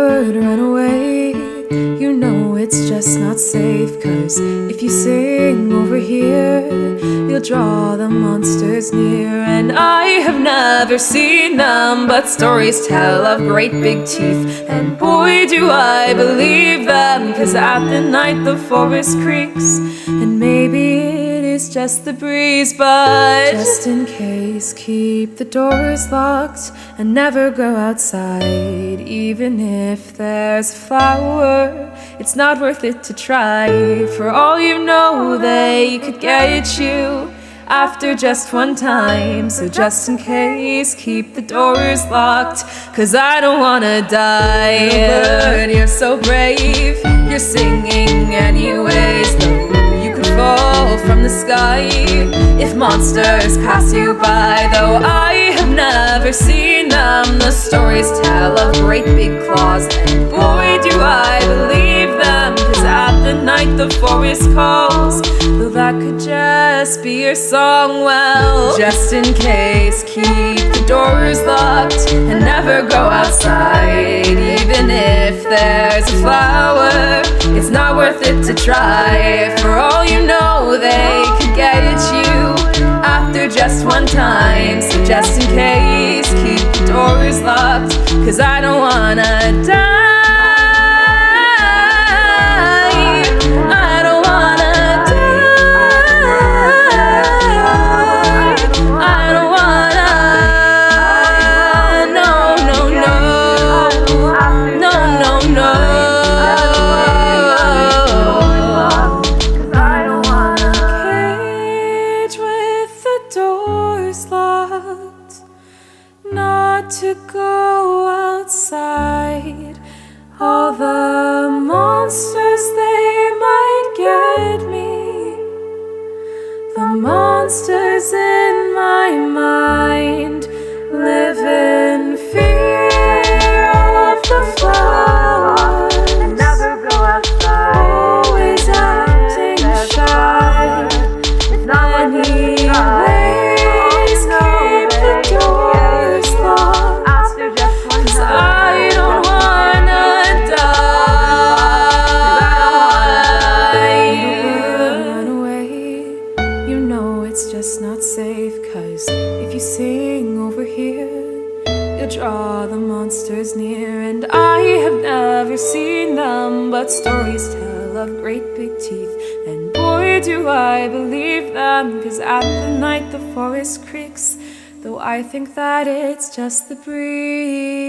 would run away. You know it's just not safe, 'cause if you sing over here, you'll draw the monsters near. And I have never seen them, but stories tell of great big teeth. And boy, do I believe them, 'cause at the night the forest creaks. And maybe it is just the breeze, but just in case, keep the doors locked and never go outside. Even if there's a flower, it's not worth it to try. For all you know, they could get you after just one time. So just in case, keep the doors locked, 'cause I don't wanna die. But you're so brave, you're singing anyways, though you could fall from the sky if monsters pass you by. Though I have never seen them, the stories tell of great big claws. And boy, do I believe them, 'cause at the night the forest calls. Though that could just be your song, well, just in case, keep the doors locked and never go outside. Even if there's a flower, it's not worth it to try. For all you know, they could get you after just one time. So just in case, keep the doors locked, 'cause I don't wanna die. Not to go outside. All the monsters, they might get me. The monsters in my mind live in fear of the flowers. And never go outside. Always acting shy. It's not anyways, keep the doors locked, after just one time. 'Cause I don't wanna die. Run away. You know it's just not safe, 'cause if you sing over here, you'll draw the monsters near. And I have never seen them, but stories tell of great big teeth. And boy, do I believe them, 'cause at the night the forest creaks. Though I think that it's just the breeze.